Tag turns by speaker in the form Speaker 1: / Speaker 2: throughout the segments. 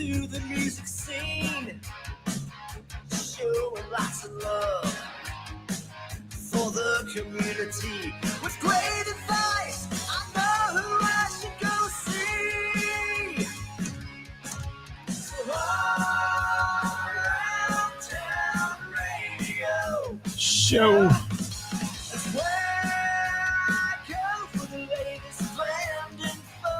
Speaker 1: to the music scene, showing lots of love for the community. With great advice, I know who I should go see. So all around town radio
Speaker 2: Show.
Speaker 1: that's where I go for the latest brand info.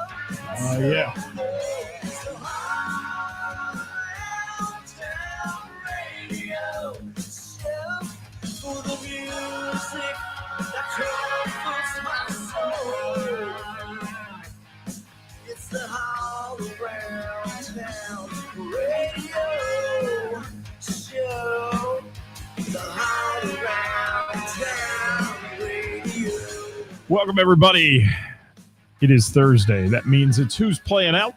Speaker 2: Oh, yeah.
Speaker 1: So all around town radio show for the music that comforts my soul. It's the all around town radio show. The all around town radio.
Speaker 2: Welcome, everybody. It is Thursday. That means it's Who's Playing Out?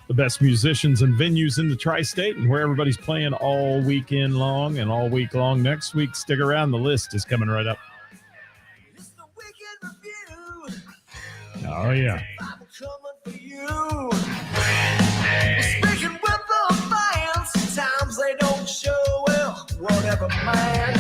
Speaker 2: The best musicians and venues in the tri-state and where everybody's playing all weekend long and all week long next week. Stick around. The list is coming right up.
Speaker 1: It's the weekend review.
Speaker 2: Oh, yeah.
Speaker 1: I'm coming for you. Speaking with the fans, sometimes they don't show well. Whatever, man.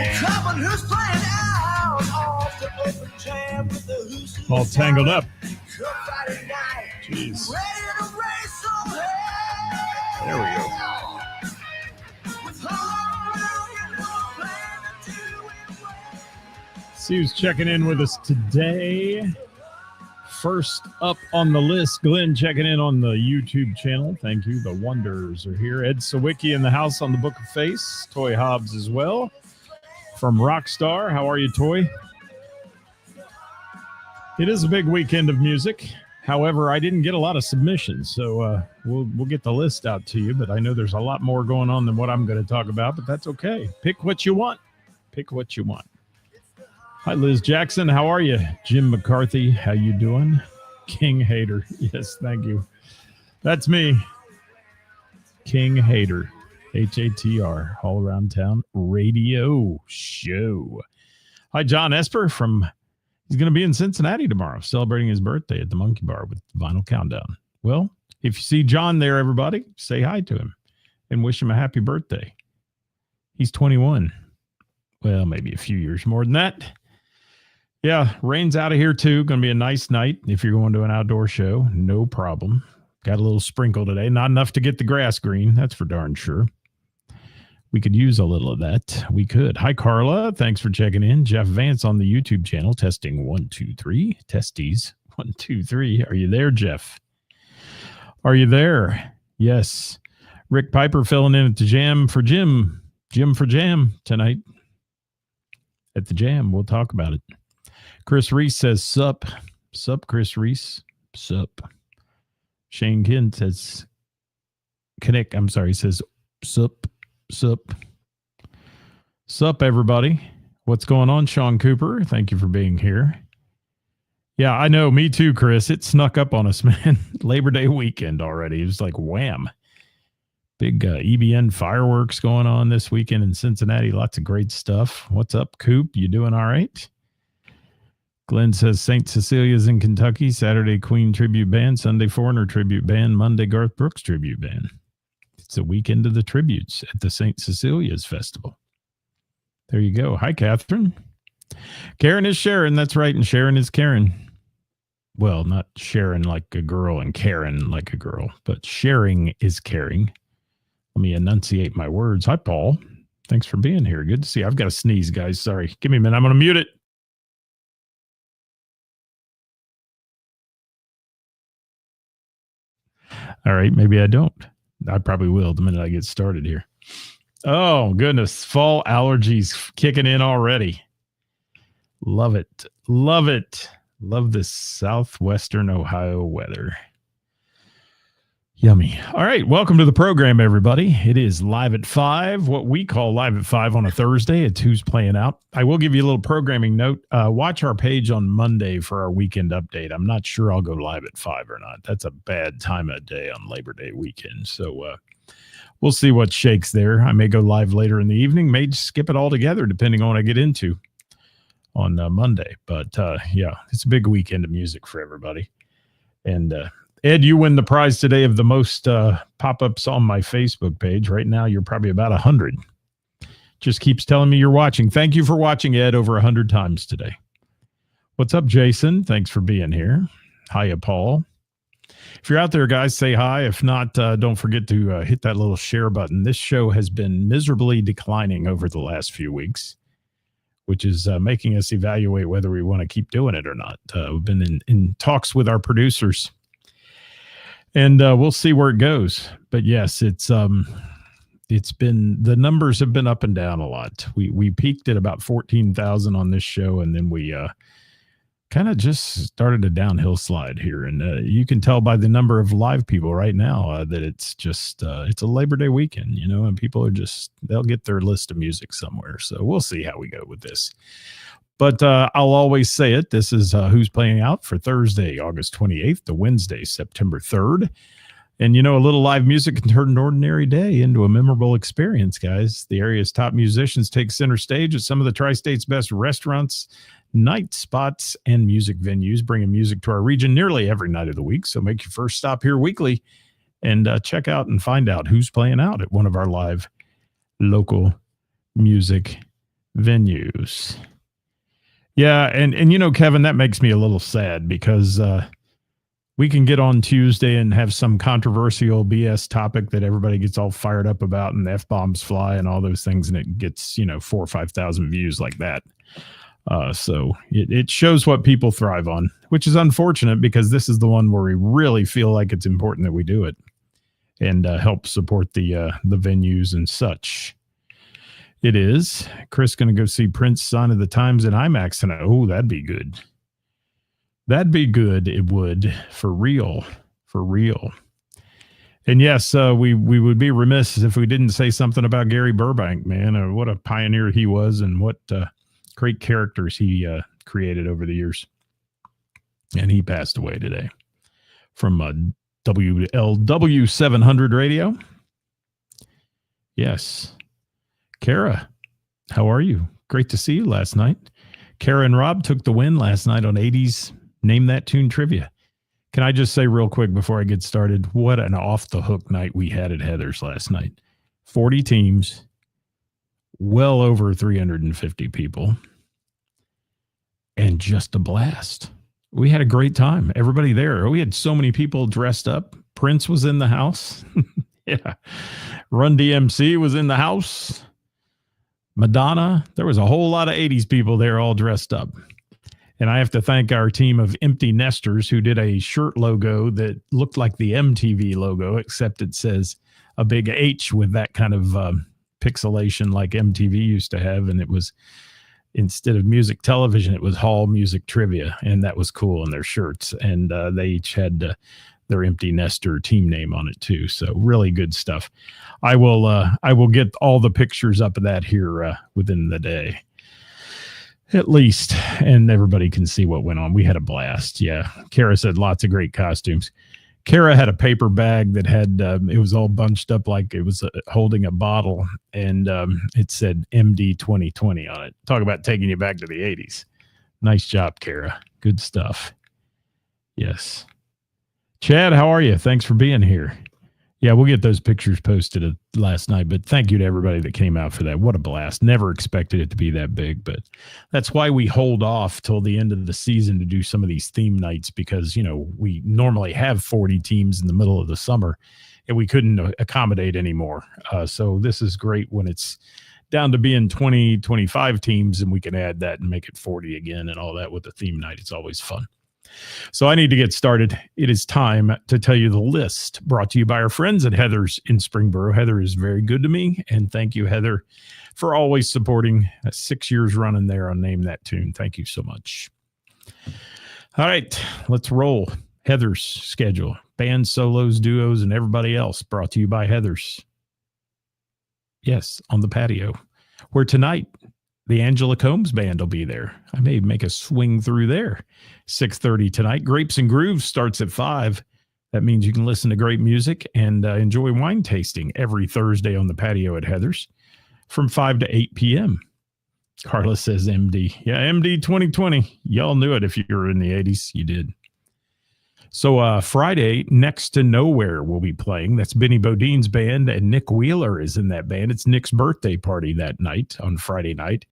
Speaker 1: We're coming, who's playing out off the open jam with the who's
Speaker 2: All tangled up.
Speaker 1: Come Friday night.
Speaker 2: Jeez.
Speaker 1: Ready to raise some hell.
Speaker 2: There we go.
Speaker 1: With all around, you know, plan to do it well.
Speaker 2: See who's checking in with us today. First up on the list, Glenn checking in on the YouTube channel. Thank you. The Wonders are here. Ed Sawicki in the house on the Book of Face. Toy Hobbs as well. From Rockstar. How are you, Toy? It is a big weekend of music. However, I didn't get a lot of submissions, so we'll get the list out to you. But I know there's a lot more going on than what I'm going to talk about, but that's okay. Pick what you want. Pick what you want. Hi, Liz Jackson. How are you? Jim McCarthy. How you doing? King Hater. Yes, thank you. That's me. King Hater. HATR. All Around Town Radio Show. Hi, John Esper from... He's going to be in Cincinnati tomorrow, celebrating his birthday at the Monkey Bar with Vinyl Countdown. Well, if you see John there, everybody, say hi to him and wish him a happy birthday. He's 21. Well, maybe a few years more than that. Yeah, rain's out of here too. Going to be a nice night if you're going to an outdoor show. No problem. Got a little sprinkle today. Not enough to get the grass green. That's for darn sure. We could use a little of that. We could. Hi, Carla. Thanks for checking in. Jeff Vance on the YouTube channel. Testing 1, 2, 3. Testes 1, 2, 3. Are you there, Jeff? Are you there? Yes. Rick Piper filling in at the Jam for Jim. Jim for Jam tonight at the Jam. We'll talk about it. Chris Reese says, sup. Sup, Chris Reese. Sup. Shane Kent says, connect. I'm sorry. He says, sup. Sup. Sup, everybody. What's going on, Sean Cooper? Thank you for being here. Yeah, I know. Me too, Chris. It snuck up on us, man. Labor Day weekend already. It was like wham. Big EBN fireworks going on this weekend in Cincinnati. Lots of great stuff. What's up, Coop? You doing all right? Glenn says St. Cecilia's in Kentucky. Saturday, Queen Tribute Band. Sunday, Foreigner Tribute Band. Monday, Garth Brooks Tribute Band. It's a weekend of the tributes at the St. Cecilia's Festival. There you go. Hi, Catherine. Karen is Sharon. That's right. And Sharon is Karen. Well, not Sharon like a girl and Karen like a girl, but sharing is caring. Let me enunciate my words. Hi, Paul. Thanks for being here. Good to see you. I've got to sneeze, guys. Sorry. Give me a minute. I'm going to mute it. All right. Maybe I don't. I probably will the minute I get started here. Oh, goodness. Fall allergies kicking in already. Love it. Love it. Love this southwestern Ohio weather. Yummy. All right. Welcome to the program, everybody. It is Live at 5, what we call Live at 5 on a Thursday. It's Who's Playing Out. I will give you a little programming note. Watch our page on Monday for our weekend update. I'm not sure I'll go live at 5 or not. That's a bad time of day on Labor Day weekend. So we'll see what shakes there. I may go live later in the evening, may skip it altogether, depending on what I get into on Monday. But yeah, it's a big weekend of music for everybody. And Ed, you win the prize today of the most pop-ups on my Facebook page. Right now, you're probably about 100. Just keeps telling me you're watching. Thank you for watching, Ed, over 100 times today. What's up, Jason? Thanks for being here. Hiya, Paul. If you're out there, guys, say hi. If not, don't forget to hit that little share button. This show has been miserably declining over the last few weeks, which is making us evaluate whether we want to keep doing it or not. We've been in talks with our producers, and we'll see where it goes. But yes, it's been, the numbers have been up and down a lot. We peaked at about 14,000 on this show, and then we kind of just started a downhill slide here. And you can tell by the number of live people right now that it's just, it's a Labor Day weekend, you know, and people are just, they'll get their list of music somewhere. So we'll see how we go with this. But I'll always say it. This is Who's Playing Out for Thursday, August 28th to Wednesday, September 3rd. And, you know, a little live music can turn an ordinary day into a memorable experience, guys. The area's top musicians take center stage at some of the Tri-State's best restaurants, night spots, and music venues, bringing music to our region nearly every night of the week. So make your first stop here weekly and check out and find out who's playing out at one of our live local music venues. Yeah, and you know, Kevin, that makes me a little sad because we can get on Tuesday and have some controversial BS topic that everybody gets all fired up about, and the F-bombs fly and all those things, and it gets, you know, 4,000 or 5,000 views like that. So it shows what people thrive on, which is unfortunate because this is the one where we really feel like it's important that we do it and help support the venues and such. It is. Chris going to go see Prince Sign of the Times in IMAX tonight. Oh, that'd be good. That'd be good. It would. For real. For real. And yes, we would be remiss if we didn't say something about Gary Burbank, man. What a pioneer he was, and what great characters he created over the years. And he passed away today from WLW 700 radio. Yes. Kara, how are you? Great to see you last night. Kara and Rob took the win last night on 80s Name That Tune Trivia. Can I just say real quick before I get started, what an off-the-hook night we had at Heather's last night. 40 teams, well over 350 people, and just a blast. We had a great time. Everybody there. We had so many people dressed up. Prince was in the house. Yeah. Run DMC was in the house. Madonna. There was a whole lot of 80s people there all dressed up. And I have to thank our team of empty nesters who did a shirt logo that looked like the MTV logo, except it says a big H with that kind of pixelation like MTV used to have. And it was, instead of music television, it was Hall Music Trivia. And that was cool in their shirts. And they each had their empty nester team name on it too. So really good stuff. I will get all the pictures up of that here within the day, at least, and everybody can see what went on. We had a blast. Yeah. Kara said lots of great costumes. Kara had a paper bag that had, it was all bunched up like it was holding a bottle, and it said MD 2020 on it. Talk about taking you back to the 80s. Nice job, Kara. Good stuff. Yes. Chad, how are you? Thanks for being here. Yeah, we'll get those pictures posted last night, but thank you to everybody that came out for that. What a blast. Never expected it to be that big, but that's why we hold off till the end of the season to do some of these theme nights, because, you know, we normally have 40 teams in the middle of the summer and we couldn't accommodate anymore. So this is great when it's down to being 20, 25 teams, and we can add that and make it 40 again and all that with the theme night. It's always fun. So I need to get started. It is time to tell you the list, brought to you by our friends at Heather's in Springboro. Heather is very good to me, and thank you, Heather, for always supporting. 6 years running there on Name That Tune. Thank you so much. All right, let's roll. Heather's schedule, bands, solos, duos, and everybody else, brought to you by Heather's. Yes, on the patio, where tonight the Angela Combs band will be there. I may make a swing through there. 6:30 tonight. Grapes and Grooves starts at 5. That means you can listen to great music and enjoy wine tasting every Thursday on the patio at Heather's from 5 to 8 p.m. Carla says MD. Yeah, MD 2020. Y'all knew it if you were in the 80s. You did. So Friday, Next to Nowhere will be playing. That's Benny Bodine's band, and Nick Wheeler is in that band. It's Nick's birthday party that night on Friday night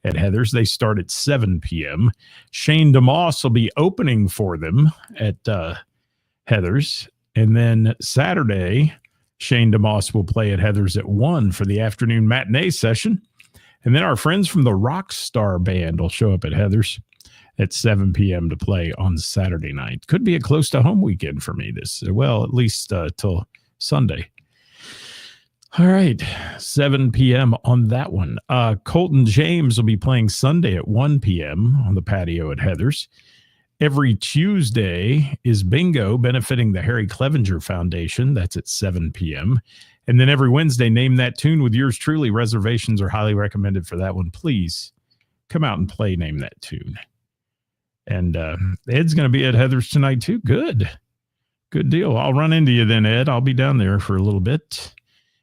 Speaker 2: at Heather's. They start at 7 p.m. Shane DeMoss will be opening for them at Heather's. And then Saturday, Shane DeMoss will play at Heather's at 1 for the afternoon matinee session. And then our friends from the Rockstar Band will show up at Heather's at 7 p.m. to play on Saturday night. Could be a close to home weekend for me at least till Sunday. All right, 7 p.m. on that one. Colton James will be playing Sunday at 1 p.m. on the patio at Heather's. Every Tuesday is bingo benefiting the Harry Clevenger Foundation. That's at 7 p.m. And then every Wednesday, Name That Tune with yours truly. Reservations are highly recommended for that one. Please come out and play Name That Tune. And Ed's going to be at Heather's tonight, too. Good deal. I'll run into you then, Ed. I'll be down there for a little bit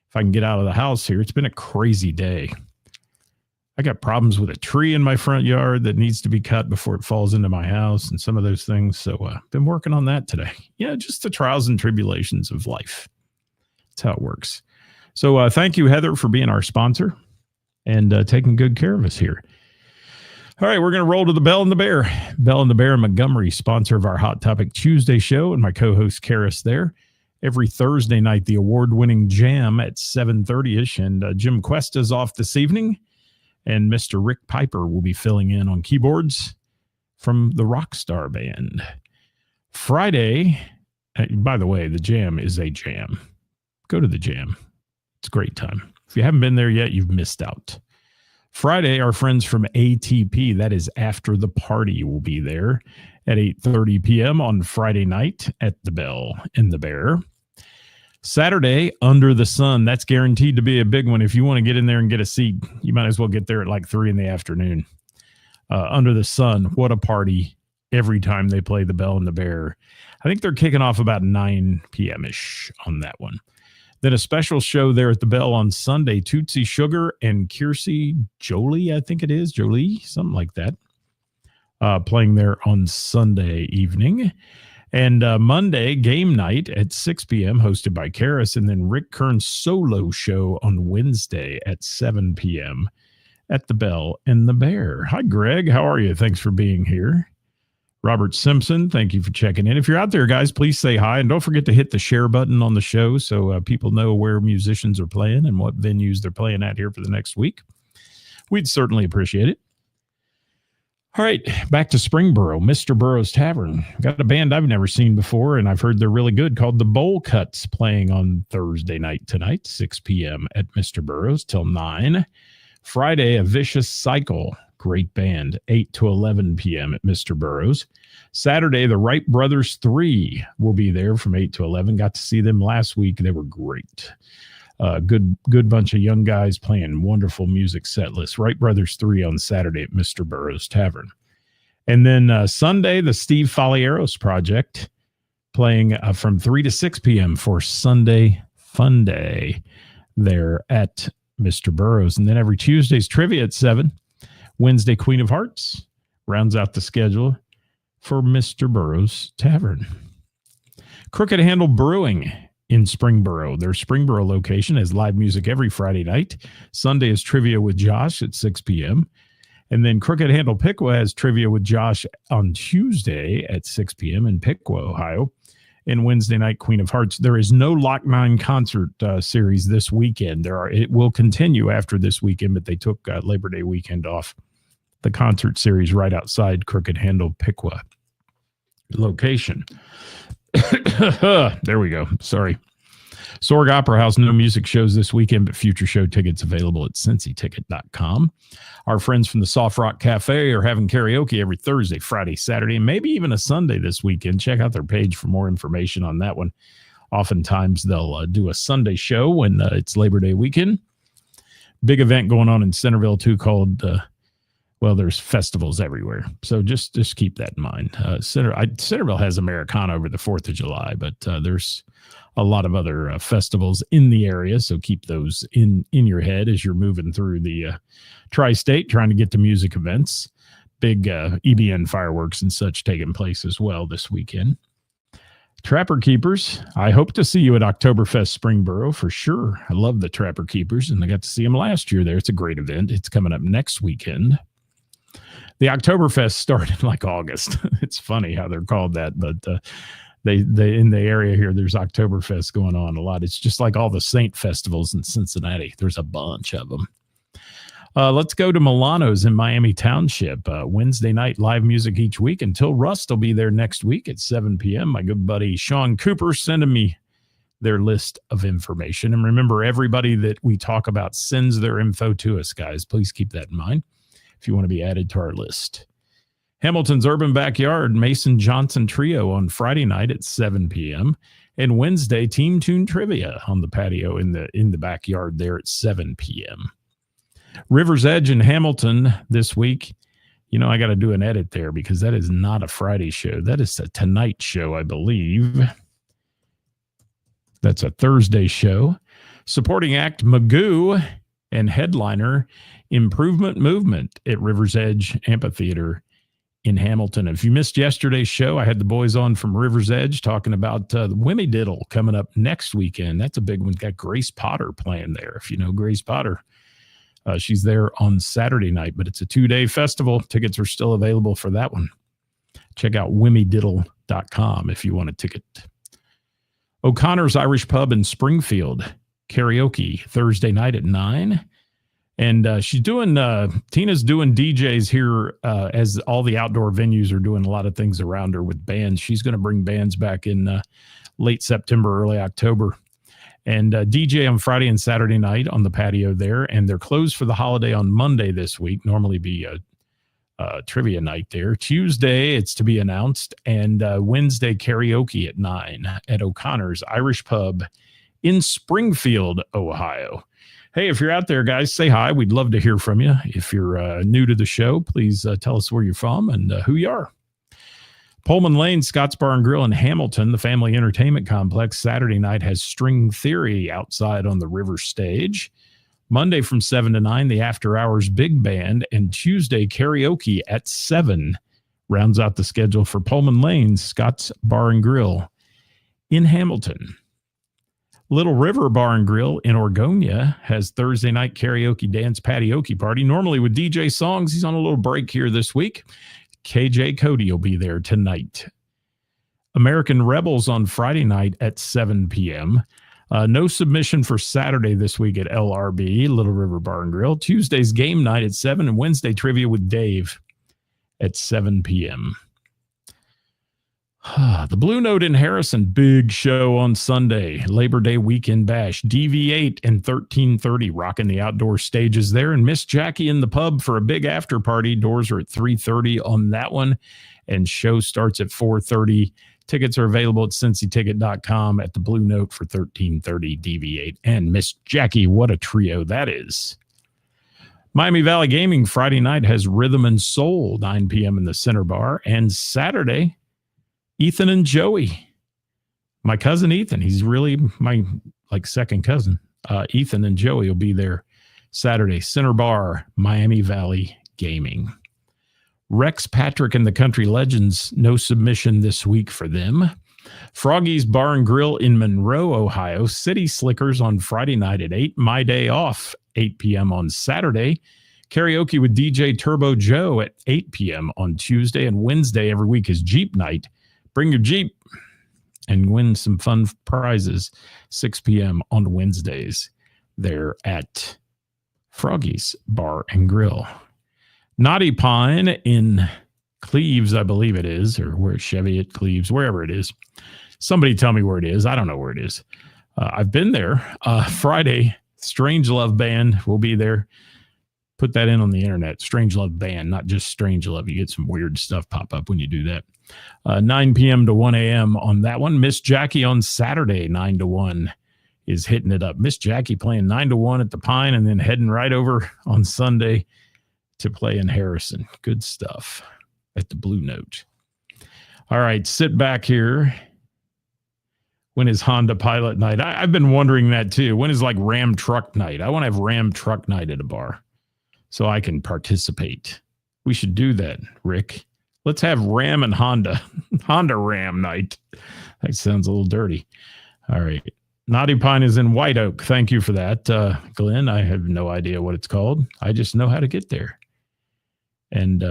Speaker 2: if I can get out of the house here. It's been a crazy day. I got problems with a tree in my front yard that needs to be cut before it falls into my house and some of those things. So I've been working on that today. Yeah, just the trials and tribulations of life. That's how it works. So thank you, Heather, for being our sponsor and taking good care of us here. All right, we're going to roll to the Bell and the Bear. Bell and the Bear in Montgomery, sponsor of our Hot Topic Tuesday show, and my co-host Karis there. Every Thursday night, the award-winning Jam at 7:30ish, and Jim Cuesta's off this evening, and Mr. Rick Piper will be filling in on keyboards from the Rockstar Band. Friday, by the way, the Jam is a jam. Go to the Jam. It's a great time. If you haven't been there yet, you've missed out. Friday, our friends from ATP, that is After the Party, will be there at 8:30 p.m. on Friday night at the Bell and the Bear. Saturday, Under the Sun, that's guaranteed to be a big one. If you want to get in there and get a seat, you might as well get there at like 3 in the afternoon. Under the Sun, what a party every time they play the Bell and the Bear. I think they're kicking off about 9 p.m.-ish on that one. Then a special show there at the Bell on Sunday, Tootsie Sugar and Kiersey Jolie, I think it is, Jolie, something like that, playing there on Sunday evening. And Monday, Game Night at 6 p.m., hosted by Karis, and then Rick Kern's solo show on Wednesday at 7 p.m. at the Bell and the Bear. Hi, Greg. How are you? Thanks for being here. Robert Simpson, thank you for checking in. If you're out there, guys, please say hi. And don't forget to hit the share button on the show so people know where musicians are playing and what venues they're playing at here for the next week. We'd certainly appreciate it. All right, back to Springboro, Mr. Burroughs Tavern. Got a band I've never seen before, and I've heard they're really good, called the Bowl Cuts, playing on Thursday night tonight, 6 p.m. at Mr. Burroughs till 9. Friday, A Vicious Cycle. Great band, 8 to 11 p.m. at Mr. Burroughs. Saturday, the Wright Brothers 3 will be there from 8 to 11. Got to see them last week. They were great. Good bunch of young guys playing wonderful music set lists. Wright Brothers 3 on Saturday at Mr. Burroughs Tavern. And then Sunday, the Steve Folieros Project playing from 3 to 6 p.m. for Sunday Fun Day there at Mr. Burroughs. And then every Tuesday's trivia at 7. Wednesday, Queen of Hearts rounds out the schedule for Mr. Burroughs Tavern. Crooked Handle Brewing in Springboro. Their Springboro location has live music every Friday night. Sunday is trivia with Josh at 6 p.m. And then Crooked Handle Piqua has trivia with Josh on Tuesday at 6 p.m. in Piqua, Ohio. And Wednesday night, Queen of Hearts. There is no Lock 9 concert series this weekend. It will continue after this weekend, but they took Labor Day weekend off. The concert series right outside Crooked Handle Piqua location. There we go. Sorry. Sorg Opera House, no music shows this weekend, but future show tickets available at cincyticket.com. Our friends from the Soft Rock Cafe are having karaoke every Thursday, Friday, Saturday, and maybe even a Sunday this weekend. Check out their page for more information on that one. Oftentimes they'll do a Sunday show when it's Labor Day weekend. Big event going on in Centerville too called, there's festivals everywhere. So just keep that in mind. Centerville has Americana over the 4th of July, but there's a lot of other festivals in the area. So keep those in your head as you're moving through the tri-state, trying to get to music events. Big EBN fireworks and such taking place as well this weekend. Trapper Keepers, I hope to see you at Oktoberfest Springboro for sure. I love the Trapper Keepers, and I got to see them last year there. It's a great event. It's coming up next weekend. The Oktoberfest started like August. It's funny how they're called that, but they in the area here, there's Oktoberfest going on a lot. It's just like all the Saint festivals in Cincinnati. There's a bunch of them. Let's go to Milano's in Miami Township. Wednesday night live music each week until Rust will be there next week at 7 p.m. My good buddy Sean Cooper sending me their list of information. And remember, everybody that we talk about sends their info to us, guys. Please keep that in mind if you want to be added to our list. Hamilton's Urban Backyard, Mason Johnson Trio on Friday night at 7 p.m. And Wednesday, Team Tune Trivia on the patio in the backyard there at 7 p.m. River's Edge in Hamilton this week. You know, I got to do an edit there because that is not a Friday show. That is a tonight show, I believe. That's a Thursday show. Supporting act Magoo and headliner Improvement Movement at River's Edge Amphitheater in Hamilton. If you missed yesterday's show, I had the boys on from River's Edge talking about the Wimmy Diddle coming up next weekend. That's a big one. Got Grace Potter playing there. If you know Grace Potter. She's there on Saturday night, but it's a 2-day festival. Tickets are still available for that one. Check out wimmydiddle.com if you want a ticket. O'Connor's Irish Pub in Springfield, karaoke Thursday night at 9. And she's doing, Tina's doing DJs here as all the outdoor venues are doing a lot of things around her with bands. She's going to bring bands back in late September, early October. And DJ on Friday and Saturday night on the patio there. And they're closed for the holiday on Monday this week. Normally be a trivia night there. Tuesday, it's to be announced. And Wednesday, karaoke at 9 at O'Connor's Irish Pub in Springfield, Ohio. Hey, if you're out there, guys, say hi. We'd love to hear from you. If you're new to the show, please tell us where you're from and who you are. Pullman Lane, Scott's Bar and Grill in Hamilton, the family entertainment complex, Saturday night has String Theory outside on the river stage. Monday from 7 to 9, the After Hours Big Band, and Tuesday, karaoke at 7 rounds out the schedule for Pullman Lane, Scott's Bar and Grill in Hamilton. Little River Bar and Grill in Orgonia has Thursday night karaoke dance patioke party, normally with DJ Songs. He's on a little break here this week. KJ Cody will be there tonight. American Rebels on Friday night at 7 p.m. No submission for Saturday this week at LRB, Little River Bar and Grill. Tuesday's game night at 7 and Wednesday trivia with Dave at 7 p.m. The Blue Note in Harrison, big show on Sunday. Labor Day weekend bash. DV8 and 1330 rocking the outdoor stages there. And Miss Jackie in the pub for a big after party. Doors are at 3:30 on that one. And show starts at 4:30. Tickets are available at cincyticket.com at the Blue Note for 1330 DV8. And Miss Jackie, what a trio that is. Miami Valley Gaming Friday night has Rhythm and Soul, 9 p.m. in the Center Bar. And Saturday, Ethan and Joey. My cousin Ethan, he's really my second cousin. Ethan and Joey will be there Saturday. Center Bar, Miami Valley Gaming. Rex Patrick and the Country Legends, no submission this week for them. Froggy's Bar and Grill in Monroe, Ohio. City Slickers on Friday night at 8. My Day Off, 8 p.m. on Saturday. Karaoke with DJ Turbo Joe at 8 p.m. on Tuesday. And Wednesday every week is Jeep Night. Bring your Jeep and win some fun prizes. 6 p.m. on Wednesdays there at Froggy's Bar and Grill. Naughty Pine in Cleves, I believe it is, or where Chevy at Cleves, wherever it is. Somebody tell me where it is. I don't know where it is. I've been there. Friday, Strange Love Band will be there. Put that in on the internet. Strange Love Band, not just Strange Love. You get some weird stuff pop up when you do that. 9 p.m. to 1 a.m. on that one. Miss Jackie on Saturday, 9 to 1 is hitting it up. Miss Jackie playing 9 to 1 at the Pine and then heading right over on Sunday to play in Harrison. Good stuff at the Blue Note. All right, sit back here. When is Honda Pilot Night? I've been wondering that too. When is like Ram Truck Night? I want to have Ram Truck Night at a bar so I can participate. We should do that, Rick. Let's have Ram and Honda. Honda Ram night. That sounds a little dirty. All right. Naughty Pine is in White Oak. Thank you for that, Glenn. I have no idea what it's called. I just know how to get there. And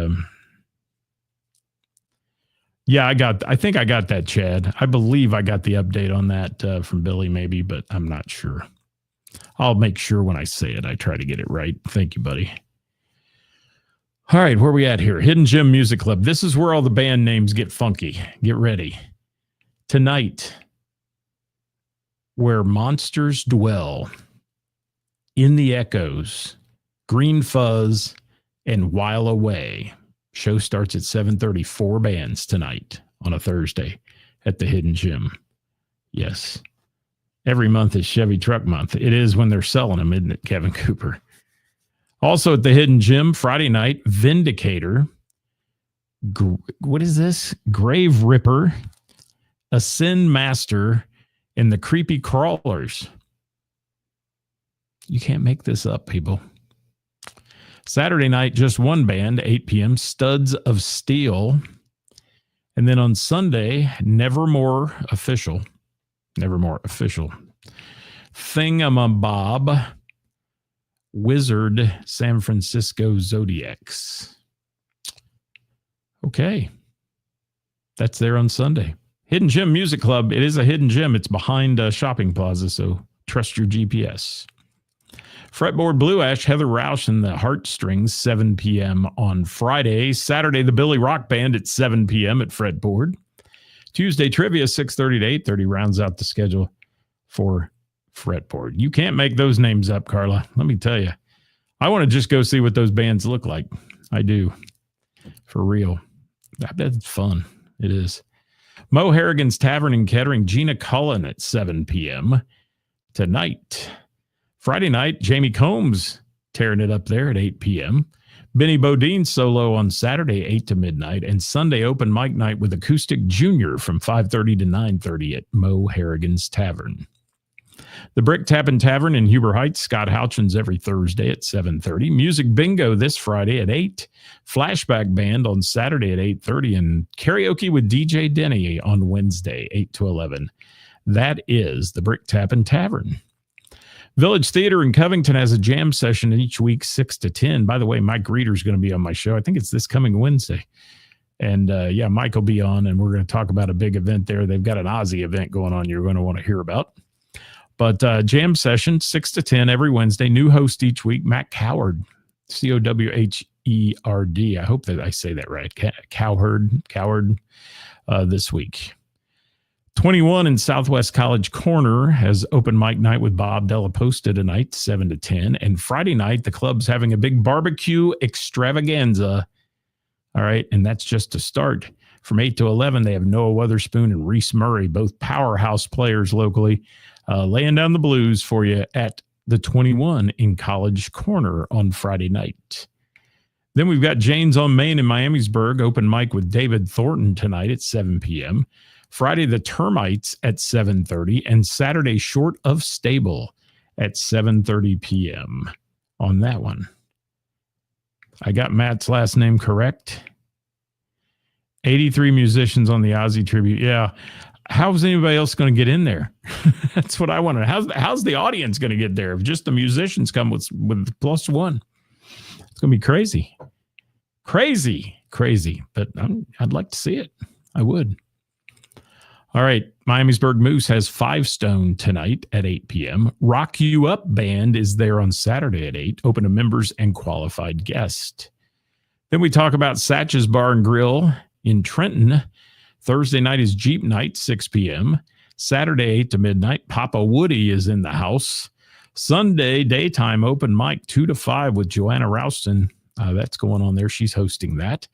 Speaker 2: yeah, I think I got that, Chad. I believe I got the update on that from Billy, maybe, but I'm not sure. I'll make sure when I say it, I try to get it right. Thank you, buddy. All right, where are we at here? Hidden Gem Music Club. This is where all the band names get funky. Get ready. Tonight, Where Monsters Dwell, In the Echoes, Green Fuzz, and While Away. Show starts at 7:30. 4 bands tonight on a Thursday at the Hidden Gem. Yes. Every month is Chevy Truck Month. It is when they're selling them, isn't it, Kevin Cooper? Also at the Hidden Gem, Friday night, Vindicator. What is this? Grave Ripper, Ascend Master, and the Creepy Crawlers. You can't make this up, people. Saturday night, just one band, 8 p.m., Studs of Steel. And then on Sunday, Nevermore Official. Thingamabob, Wizard, San Francisco Zodiacs. Okay. That's there on Sunday. Hidden Gem Music Club. It is a hidden gem. It's behind a shopping plaza, so trust your GPS. Fretboard Blue Ash, Heather Roush and the Heartstrings, 7 p.m. on Friday. Saturday, the Billy Rock Band at 7 p.m. at Fretboard. Tuesday, Trivia, 6:30 to 8:30, rounds out the schedule for Fretboard. You can't make those names up, Carla. Let me tell you. I want to just go see what those bands look like. I do. For real. I bet it's fun. It is. Mo Harrigan's Tavern in Kettering, Gina Cullen at 7 p.m. tonight. Friday night, Jamie Combs tearing it up there at 8 p.m. Benny Bodine solo on Saturday, 8 to midnight. And Sunday open mic night with Acoustic Junior from 5:30 to 9:30 at Mo Harrigan's Tavern. The Brick Tappin' Tavern in Huber Heights, Scott Houchins every Thursday at 7:30. Music Bingo this Friday at 8. Flashback Band on Saturday at 8:30. And karaoke with DJ Denny on Wednesday, 8 to 11. That is the Brick Tappin' Tavern. Village Theater in Covington has a jam session each week, 6 to 10. By the way, Mike Reeder's going to be on my show. I think it's this coming Wednesday. And yeah, Mike will be on, and we're going to talk about a big event there. They've got an Aussie event going on you're going to want to hear about. But jam session, 6 to 10 every Wednesday. New host each week, Matt Cowherd, Cowherd. I hope that I say that right. Cowherd this week. 21 in Southwest College Corner has open mic night with Bob Della Posta tonight, 7 to 10. And Friday night, the club's having a big barbecue extravaganza. All right, and that's just to start. From 8 to 11, they have Noah Weatherspoon and Reese Murray, both powerhouse players locally, laying down the blues for you at the 21 in College Corner on Friday night. Then we've got Jane's on Main in Miamisburg, open mic with David Thornton tonight at 7 p.m. Friday, the Termites at 7:30, and Saturday, Short of Stable at 7:30 p.m. on that one. I got Matt's last name correct. 83 musicians on the Ozzy tribute. Yeah. How's anybody else going to get in there? That's what I wonder. How's the audience going to get there if just the musicians come with +1? It's going to be crazy. Crazy. But I'd like to see it. I would. All right. Miamisburg Moose has 5 Stone tonight at 8 p.m. Rock You Up Band is there on Saturday at 8, open to members and qualified guests. Then we talk about Satch's Bar and Grill in Trenton. Thursday night is Jeep Night, 6 p.m. Saturday, 8 to midnight, Papa Woody is in the house. Sunday, daytime open mic, 2 to 5 with Joanna Rouston. That's going on there. She's hosting that.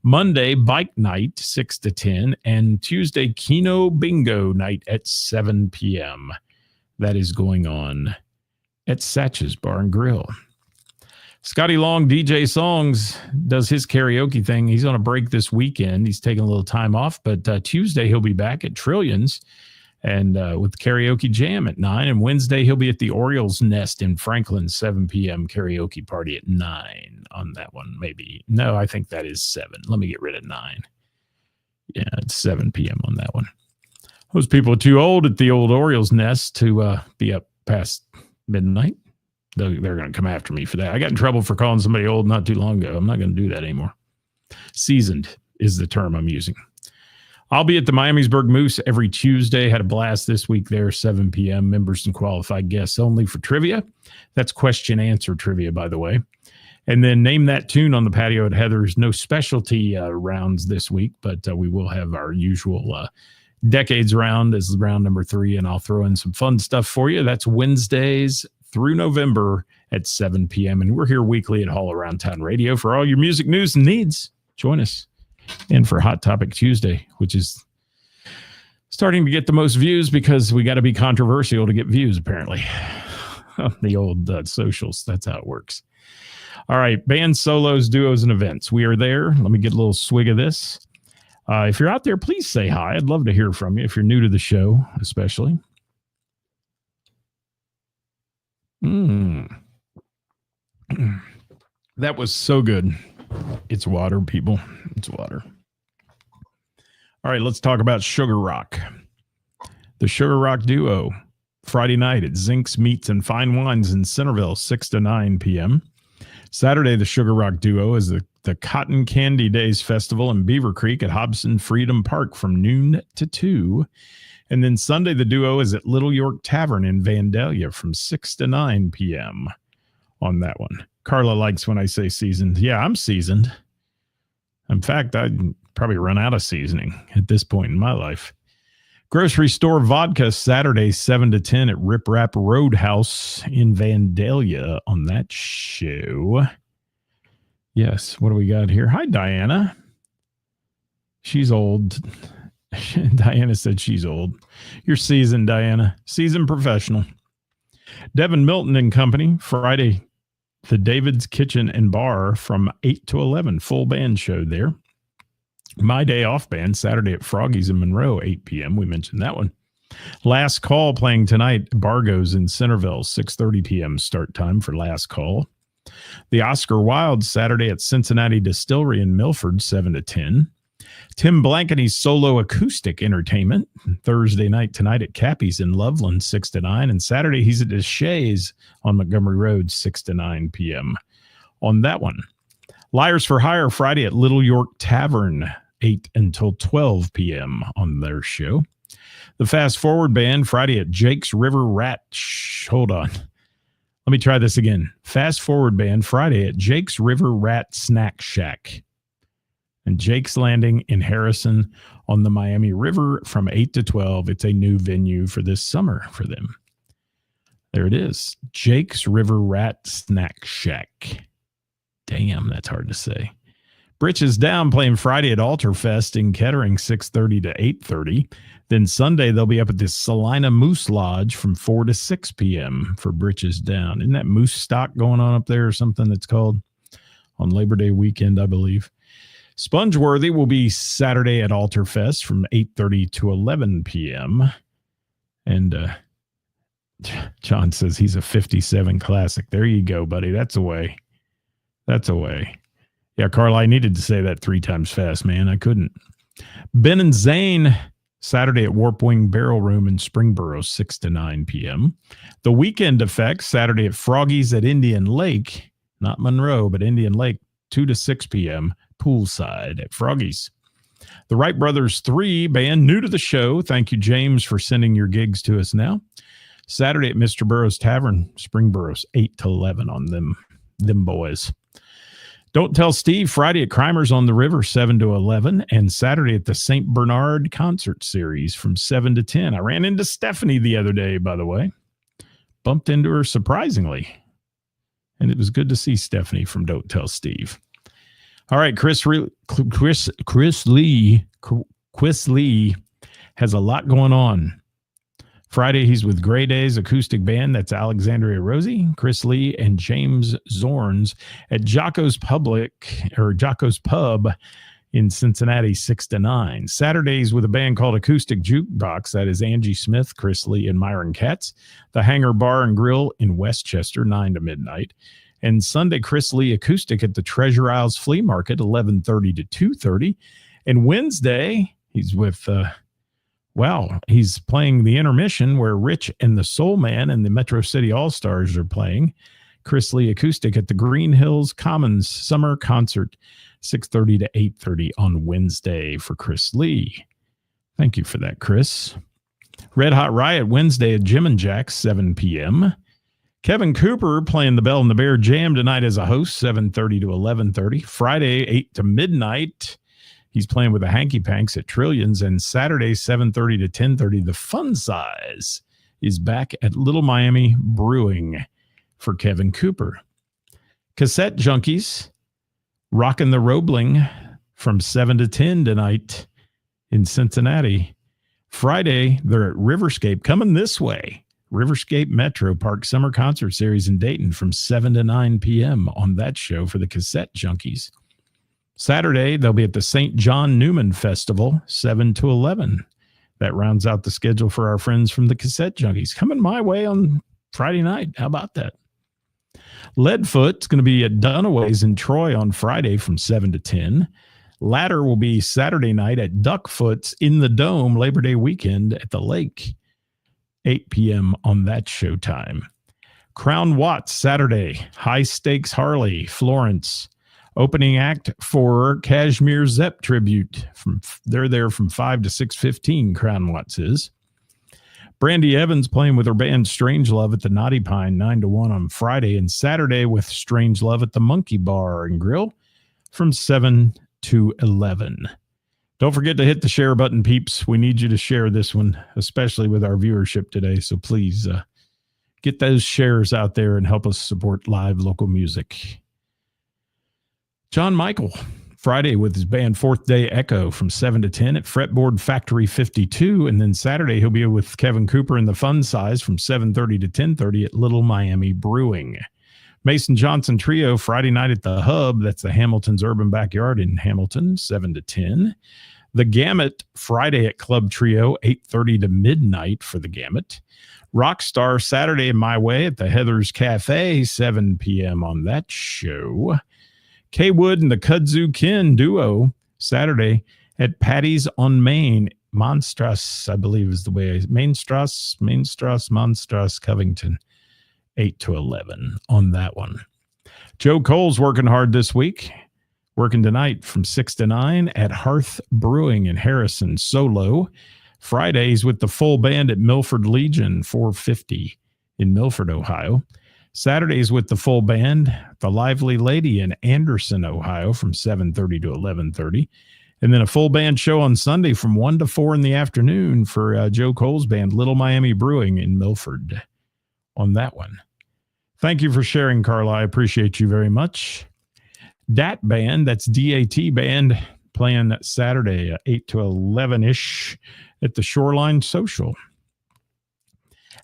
Speaker 2: Monday, Bike Night, 6 to 10. And Tuesday, Keno Bingo Night at 7 p.m. That is going on at Satch's Bar and Grill. Scotty Long, DJ Songs, does his karaoke thing. He's on a break this weekend. He's taking a little time off, but Tuesday he'll be back at Trillions and with karaoke jam at 9. And Wednesday, he'll be at the Orioles Nest in Franklin, 7 p.m. karaoke party at 9 on that one, maybe. No, I think that is 7. Let me get rid of 9. Yeah, it's 7 p.m. on that one. Those people are too old at the old Orioles Nest to be up past midnight. They're going to come after me for that. I got in trouble for calling somebody old not too long ago. I'm not going to do that anymore. Seasoned is the term I'm using. I'll be at the Miamisburg Moose every Tuesday. Had a blast this week there, 7 p.m. Members and qualified guests only for trivia. That's question answer trivia, by the way. And then name that tune on the patio at Heather's. No specialty rounds this week, but we will have our usual decades round as round number 3, and I'll throw in some fun stuff for you. That's Wednesdays through November at 7 p.m. And we're here weekly at All Around Town Radio for all your music news and needs. Join us. And for Hot Topic Tuesday, which is starting to get the most views because we got to be controversial to get views, apparently. The old socials, that's how it works. All right, bands, solos, duos, and events. We are there. Let me get a little swig of this. If you're out there, please say hi. I'd love to hear from you if you're new to the show, especially. That was so good. It's water, people. It's water. All right, let's talk about Sugar Rock. The Sugar Rock Duo, Friday night at Zink's Meats and Fine Wines in Centerville, 6 to 9 p.m. Saturday, the Sugar Rock Duo is the Cotton Candy Days Festival in Beaver Creek at Hobson Freedom Park from noon to 2. And then Sunday, the duo is at Little York Tavern in Vandalia from 6 to 9 p.m. on that one. Carla likes when I say seasoned. Yeah, I'm seasoned. In fact, I'd probably run out of seasoning at this point in my life. Grocery Store Vodka, Saturday, 7 to 10 at Rip Rap Roadhouse in Vandalia on that show. Yes, what do we got here? Hi, Diana. She's old. Diana said she's old. You're seasoned, Diana. Seasoned professional. Devin Milton and Company, Friday, the David's Kitchen and Bar from 8 to 11. Full band show there. My Day Off Band, Saturday at Froggy's in Monroe, 8 p.m. We mentioned that one. Last Call playing tonight, Bargo's in Centerville, 6:30 p.m. start time for Last Call. The Oscar Wilde, Saturday at Cincinnati Distillery in Milford, 7 to 10. Tim Blankeney's Solo Acoustic Entertainment, Thursday night tonight at Cappy's in Loveland, 6 to 9. And Saturday, he's at Deshays on Montgomery Road, 6 to 9 p.m. on that one. Liars for Hire, Friday at Little York Tavern, 8 until 12 p.m. on their show. The Fast Forward Band, Friday at Jake's River Rat. Hold on. Let me try this again. Fast Forward Band, Friday at Jake's River Rat Snack Shack. And Jake's Landing in Harrison on the Miami River from 8 to 12. It's a new venue for this summer for them. There it is. Jake's River Rat Snack Shack. Damn, that's hard to say. Britches Down playing Friday at Altar Fest in Kettering, 6:30 to 8:30. Then Sunday, they'll be up at the Salina Moose Lodge from 4 to 6 p.m. for Britches Down. Isn't that moose stock going on up there or something that's called on Labor Day weekend, I believe? Spongeworthy will be Saturday at Altar Fest from 8:30 to 11 p.m. And John says he's a 57 classic. There you go, buddy. That's a way. That's a way. Yeah, Carl, I needed to say that 3 times fast, man. I couldn't. Ben and Zane, Saturday at Warp Wing Barrel Room in Springboro, 6 to 9 p.m. The Weekend Effects, Saturday at Froggy's at Indian Lake, not Monroe, but Indian Lake, 2 to 6 p.m., poolside at Froggy's. The Wright Brothers 3 band, new to the show. Thank you, James, for sending your gigs to us now. Saturday at Mr. Burroughs Tavern, Springborough's, 8 to 11 on them boys. Don't Tell Steve, Friday at Crimers on the River, 7 to 11. And Saturday at the St. Bernard Concert Series from 7 to 10. I ran into Stephanie the other day, by the way. Bumped into her surprisingly. And it was good to see Stephanie from Don't Tell Steve. All right, Chris Lee has a lot going on. Friday, he's with Gray Days Acoustic Band. That's Alexandria Rosie, Chris Lee, and James Zorns at Jocko's Pub In Cincinnati, 6 to 9. Saturdays with a band called Acoustic Jukebox. That is Angie Smith, Chris Lee, and Myron Katz. The Hangar Bar and Grill in Westchester, 9 to midnight. And Sunday, Chris Lee Acoustic at the Treasure Isles Flea Market, 11:30 to 2:30. And Wednesday, he's with, he's playing the intermission where Rich and the Soul Man and the Metro City All-Stars are playing. Chris Lee Acoustic at the Green Hills Commons Summer Concert, 6:30 to 8:30 on Wednesday for Chris Lee. Thank you for that, Chris. Red Hot Riot Wednesday at Jim and Jack's, 7 p.m. Kevin Cooper playing the Bell and the Bear Jam tonight as a host, 7:30 to 11:30. Friday, 8 to midnight. He's playing with the Hanky Panks at Trillions. And Saturday, 7:30 to 10:30, the Fun Size is back at Little Miami Brewing for Kevin Cooper. Cassette Junkies rocking the Roebling from 7 to 10 tonight in Cincinnati. Friday, they're at Riverscape coming this way. Riverscape Metro Park Summer Concert Series in Dayton from 7 to 9 p.m. on that show for the Cassette Junkies. Saturday, they'll be at the St. John Newman Festival, 7 to 11. That rounds out the schedule for our friends from the Cassette Junkies. Coming my way on Friday night. How about that? Leadfoot's going to be at Dunaway's in Troy on Friday from 7 to 10. Ladder will be Saturday night at Duckfoot's in the Dome Labor Day weekend at the lake, 8 p.m. on that showtime. Crown Watts Saturday, High Stakes Harley, Florence. Opening act for Kashmir Zepp tribute. They're there from 5 to 6:15, Crown Watts is. Brandy Evans playing with her band Strange Love at the Knotty Pine, 9 to 1 on Friday, and Saturday with Strange Love at the Monkey Bar and Grill from 7 to 11. Don't forget to hit the share button, peeps. We need you to share this one, especially with our viewership today. So please get those shares out there and help us support live local music. John Michael, Friday with his band Fourth Day Echo from 7 to 10 at Fretboard Factory 52. And then Saturday, he'll be with Kevin Cooper and the Fun Size from 7:30 to 10:30 at Little Miami Brewing. Mason Johnson Trio, Friday night at the Hub. That's the Hamilton's Urban Backyard in Hamilton, 7 to 10. The Gamut, Friday at Club Trio, 8:30 to midnight for the Gamut. Rockstar, Saturday in My Way at the Heather's Cafe, 7 p.m. on that show. Kay Wood and the Kudzu Kin duo, Saturday at Patty's on Main, Monstrasse, I believe is the way, Mainstrasse, Monstrasse, Covington, 8 to 11 on that one. Joe Cole's working hard this week, working tonight from 6 to 9 at Hearth Brewing in Harrison, solo. Fridays with the full band at Milford Legion, 450 in Milford, Ohio. Saturdays with the full band, the Lively Lady in Anderson, Ohio from 7:30 to 11:30. And then a full band show on Sunday from 1 to 4 in the afternoon for Joe Cole's band, Little Miami Brewing in Milford on that one. Thank you for sharing, Carla. I appreciate you very much. Dat Band, that's DAT Band, playing Saturday, 8 to 11-ish at the Shoreline Social.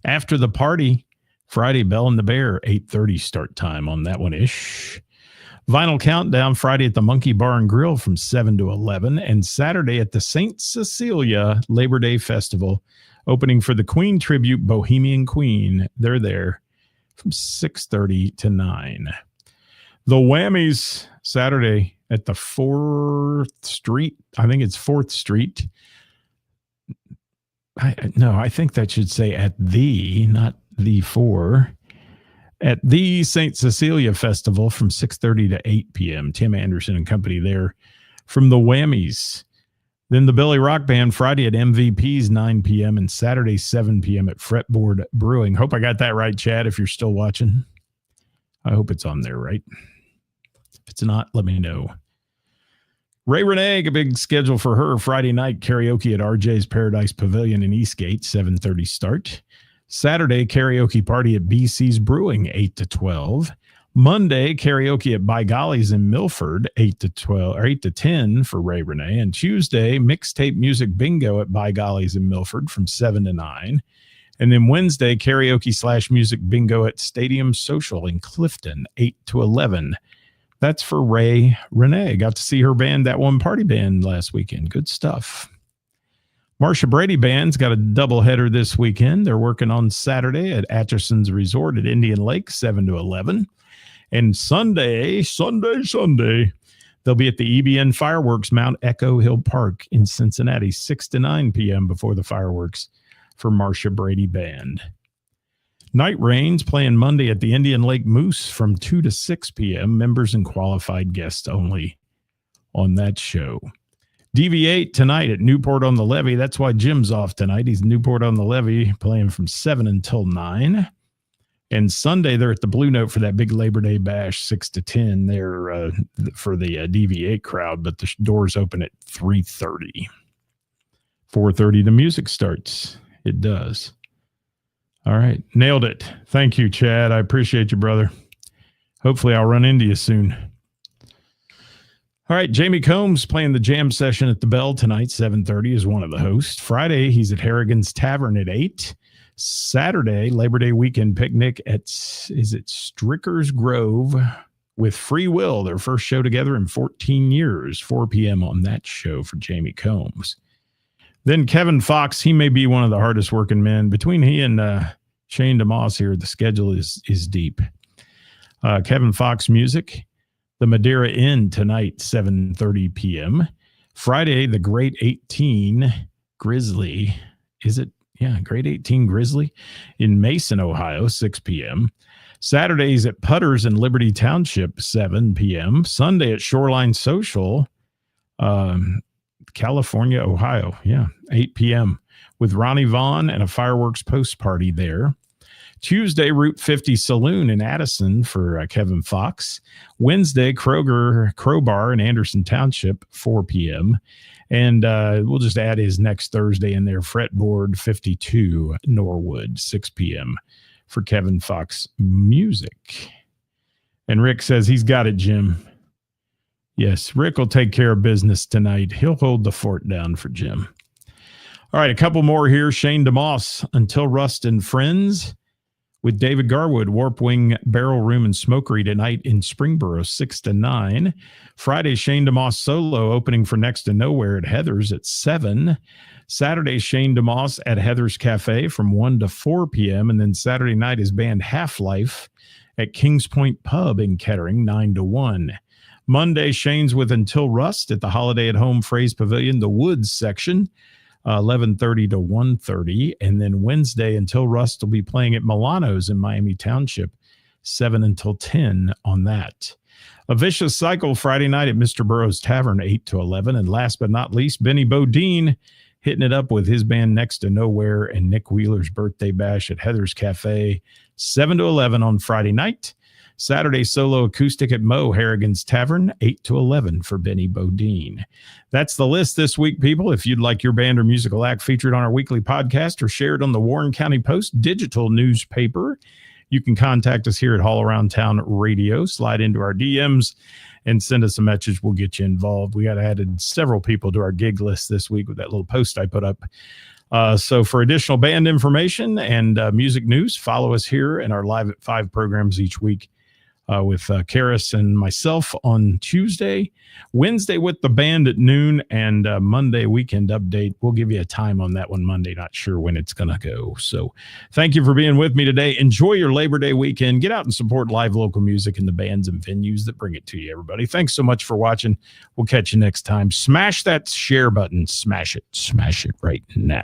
Speaker 2: After the party, Friday, Bell and the Bear, 8:30 start time on that one-ish. Vinyl Countdown, Friday at the Monkey Bar and Grill from 7 to 11. And Saturday at the St. Cecilia Labor Day Festival, opening for the Queen Tribute, Bohemian Queen. They're there from 6:30 to 9. The Whammies, Saturday at the 4th Street. I think it's 4th Street. I think that should say at the, not the 4, at the St. Cecilia Festival from 6:30 to 8 p.m. Tim Anderson and company there from the Whammies. Then the Billy Rock Band, Friday at MVP's, 9 p.m. and Saturday, 7 p.m. at Fretboard Brewing. Hope I got that right, Chad, if you're still watching. I hope it's on there, right? If it's not, let me know. Ray Renee, a big schedule for her. Friday night karaoke at RJ's Paradise Pavilion in Eastgate, 7:30 start. Saturday, karaoke party at BC's Brewing, 8 to 12. Monday, karaoke at By Golly's in Milford, 8 to 12 or 8 to 10 for Ray Renee. And Tuesday, mixtape music bingo at By Golly's in Milford from 7 to 9. And then Wednesday, karaoke / music bingo at Stadium Social in Clifton, 8 to 11. That's for Ray Renee. Got to see her band, That One Party Band, last weekend. Good stuff. Marcia Brady Band's got a doubleheader this weekend. They're working on Saturday at Atchison's Resort at Indian Lake, 7 to 11. And Sunday, they'll be at the EBN Fireworks, Mount Echo Hill Park in Cincinnati, 6 to 9 p.m. before the fireworks for Marcia Brady Band. Night Rain's playing Monday at the Indian Lake Moose from 2 to 6 p.m. Members and qualified guests only on that show. DV8 tonight at Newport on the Levee. That's why Jim's off tonight. He's Newport on the Levee playing from 7 until 9. And Sunday, they're at the Blue Note for that big Labor Day bash, 6 to 10. They're for the DV8 crowd, but the doors open at 3:30. 4:30, the music starts. It does. All right. Nailed it. Thank you, Chad. I appreciate you, brother. Hopefully, I'll run into you soon. All right, Jamie Combs playing the jam session at the Bell tonight, 7:30 is one of the hosts. Friday, he's at Harrigan's Tavern at 8. Saturday, Labor Day weekend picnic at, is it Stricker's Grove with Free Will, their first show together in 14 years, 4 p.m. on that show for Jamie Combs. Then Kevin Fox, he may be one of the hardest working men. Between he and Shane DeMoss here, the schedule is deep. Kevin Fox music. The Madeira Inn tonight, 7:30 p.m. Friday, the Great 18 Grizzly. Is it? Yeah, Great 18 Grizzly in Mason, Ohio, 6 p.m. Saturdays at Putters in Liberty Township, 7 p.m. Sunday at Shoreline Social, California, Ohio. Yeah, 8 p.m. with Ronnie Vaughn and a fireworks post party there. Tuesday, Route 50 Saloon in Addison for Kevin Fox. Wednesday, Crowbar in Anderson Township, 4 p.m. And we'll just add his next Thursday in there, Fretboard 52 Norwood, 6 p.m. for Kevin Fox music. And Rick says he's got it, Jim. Yes, Rick will take care of business tonight. He'll hold the fort down for Jim. All right, a couple more here. Shane DeMoss, Until Rust and Friends, with David Garwood, Warp Wing Barrel Room and Smokery tonight in Springboro, 6 to 9. Friday, Shane DeMoss solo opening for Next to Nowhere at Heather's at 7. Saturday, Shane DeMoss at Heather's Cafe from 1 to 4 p.m. And then Saturday night is band Half-Life at Kings Point Pub in Kettering, 9 to 1. Monday, Shane's with Until Rust at the Holiday at Home Phrase Pavilion, the Woods section, 11:30 to 1:30. And then Wednesday, Until Rust will be playing at Milano's in Miami Township, 7 until 10 on that. A Vicious Cycle Friday night at Mr. Burroughs Tavern, 8 to 11. And last but not least, Benny Bodine hitting it up with his band Next to Nowhere and Nick Wheeler's birthday bash at Heather's Cafe, 7 to 11 on Friday night. Saturday, solo acoustic at Mo Harrigan's Tavern, 8 to 11 for Benny Bodine. That's the list this week, people. If you'd like your band or musical act featured on our weekly podcast or shared on the Warren County Post digital newspaper, you can contact us here at All Around Town Radio. Slide into our DMs and send us a message. We'll get you involved. We got added several people to our gig list this week with that little post I put up. So for additional band information and music news, follow us here in our Live at 5 programs each week. With Karis and myself on Tuesday, Wednesday with the band at noon, and Monday weekend update. We'll give you a time on that one Monday. Not sure when it's going to go. So thank you for being with me today. Enjoy your Labor Day weekend. Get out and support live local music and the bands and venues that bring it to you, everybody. Thanks so much for watching. We'll catch you next time. Smash that share button. Smash it. Smash it right now.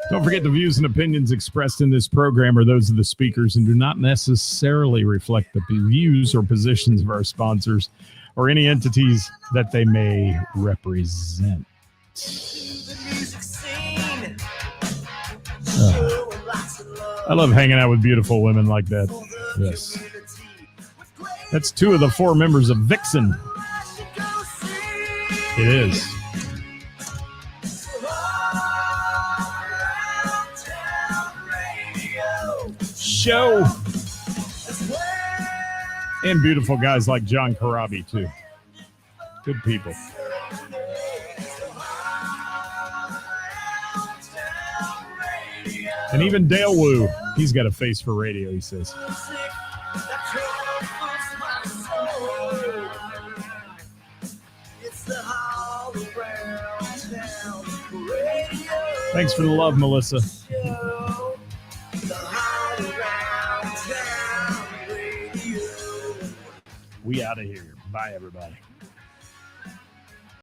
Speaker 2: Don't forget the views and opinions expressed in this program are those of the speakers and do not necessarily reflect the views or positions of our sponsors or any entities that they may represent. I love hanging out with beautiful women like that. Yes. That's 2 of the 4 members of Vixen. It is. show. And beautiful guys like John Karabi, too. Good people. And even Dale Wu, he's got a face for radio, he says. Thanks for the love, Melissa. We out of here. Bye, everybody.